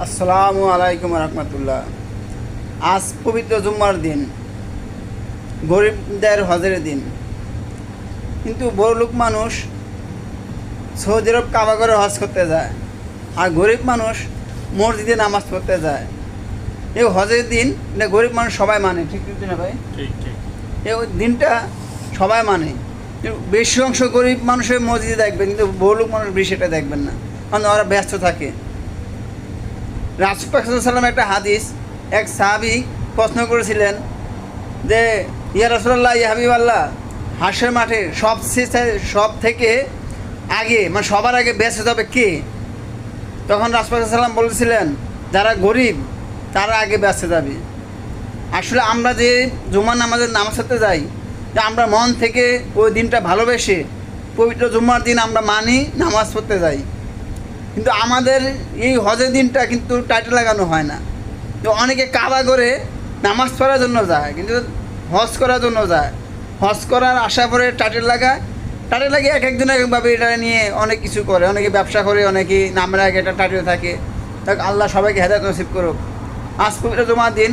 আসসালামু আলাইকুম রহমতুল্লাহ। আজ পবিত্র জুম্মার দিন, গরিবদের হজের দিন, কিন্তু বড় লোক মানুষ সৌদি আরব কাবা করে হজ করতে যায়, আর গরিব মানুষ মসজিদে নামাজ পড়তে যায়। এই হজের দিন এটা গরিব মানুষ সবাই মানে, ঠিক না ভাই? ঠিক ঠিক। এই দিনটা সবাই মানে, বেশি অংশ গরিব মানুষের মসজিদে দেখবেন, কিন্তু বড় লোক মানুষ বেশি এটা দেখবেন না, কারণ ওরা ব্যস্ত থাকে। রাসূল পাক সাল্লাল্লাহু আলাইহি ওয়াসাল্লাম একটা হাদিস, এক সাহাবী প্রশ্ন করেছিলেন যে ইয়া রাসূলুল্লাহ, ইয়া হাবিবাল্লাহ, হাসরের মাঠে সব থেকে আগে, মানে সবার আগে বেঁচে যাবে কে? তখন রাসূল পাক সাল্লাল্লাহু আলাইহি ওয়াসাল্লাম বলেছিলেন, যারা গরিব তারা আগে বেঁচে যাবে। আসলে আমরা যে জুমার নামাজ পড়তে যাই, যে আমরা মন থেকে ওই দিনটা ভালোবেসে পবিত্র জুম্মার দিন আমরা মানি, নামাজ পড়তে যাই, কিন্তু আমাদের এই হজের দিনটা কিন্তু টাইটেল লাগানো হয় না। তো অনেকে কাবা করে নামাজ পড়ার জন্য যায়, কিন্তু হজ করার জন্য যায়। হজ করার আশা করে টাইটেল লাগিয়ে এক একজন একভাবে এটা নিয়ে অনেক কিছু করে, অনেকে ব্যবসা করে, অনেকে নামের আগে একটা টাইটেল থাকে। তাই আল্লাহ সবাইকে হেদায়েত নসিব করুক। আজ পবিত্র জুমার দিন,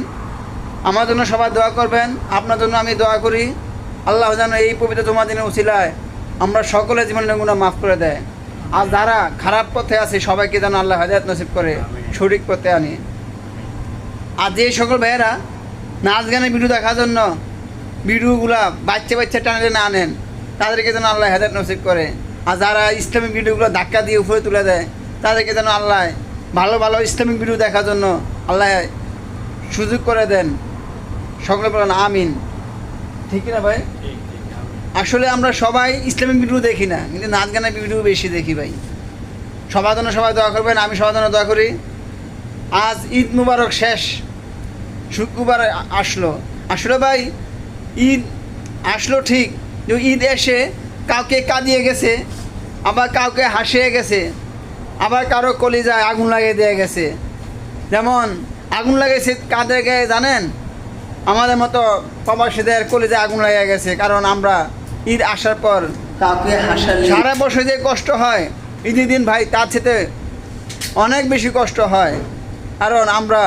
আমার জন্য সবাই দোয়া করবেন, আপনার জন্য আমি দোয়া করি। আল্লাহ যেন এই পবিত্র জুমার দিনের উসিলায় আমরা সকলের জীবনের গুনাহ মাফ করে দেয়। আর যারা খারাপ পথে আছে সবাইকে যেন আল্লাহ হেদায়েত নসিব করে সঠিক পথে আনে। আর যে সকল ভাইয়েরা নাচ গানের ভিডিও দেখার জন্য ভিডিওগুলা বাচ্চা টানে না আনেন, তাদেরকে যেন আল্লাহ হেদায়েত নসিব করে। আর যারা ইসলামিক ভিডিওগুলো ধাক্কা দিয়ে উপরে তুলে দেয়, তাদেরকে যেন আল্লাহ ভালো ভালো ইসলামিক ভিডিও দেখার জন্য আল্লাহ সুযোগ করে দেন। সকলে বলেন আমিন। ঠিক না ভাই? আসলে আমরা সবাই ইসলামিক ভিডিও দেখি না, কিন্তু নাচ গানের ভিডিও বেশি দেখি ভাই। সবার জন্য সবাই দোয়া করবেন, আমি সবার জন্য দোয়া করি। আজ ঈদ মুবারক শেষ, শুক্রবার আসলো। আসলে ভাই ঈদ আসলো ঠিক, ঈদ এসে কাউকে কাঁদিয়ে গেছে, আবার কাউকে হাসিয়ে গেছে, আবার কারো কলিজায় আগুন লাগিয়ে দিয়ে গেছে। যেমন আগুন লাগিয়েছে কাদের গায়ে জানেন? আমাদের মতো প্রবাসীদের কলিজায় আগুন লাগিয়ে গেছে, কারণ আমরা ঈদ আসার পর কাউকে হাসালে সারা বছর যে কষ্ট হয়, ঈদের দিন ভাই তার সাথে অনেক বেশি কষ্ট হয়। কারণ আমরা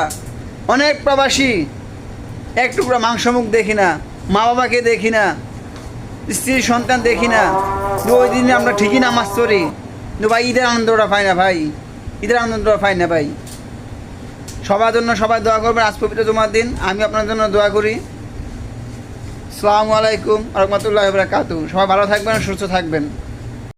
অনেক প্রবাসী এক টুকরা মাংস মুখ দেখি না, মা বাবাকে দেখি না, স্ত্রী সন্তান দেখি না। ওই দিনে আমরা ঠিকই নামাজ পড়ি, কিন্তু ভাই ঈদের আনন্দটা পাই না ভাই, ঈদের আনন্দটা পাই না ভাই। সবার জন্য সবাই দোয়া করবেন। আজ পবিত্র জুমার দিন, আমি আপনার জন্য দোয়া করি। আসসালামু আলাইকুম রহমতুল্লাহি ওয়া বারাকাতুহু। সবাই ভালো থাকবেন, সুস্থ থাকবেন।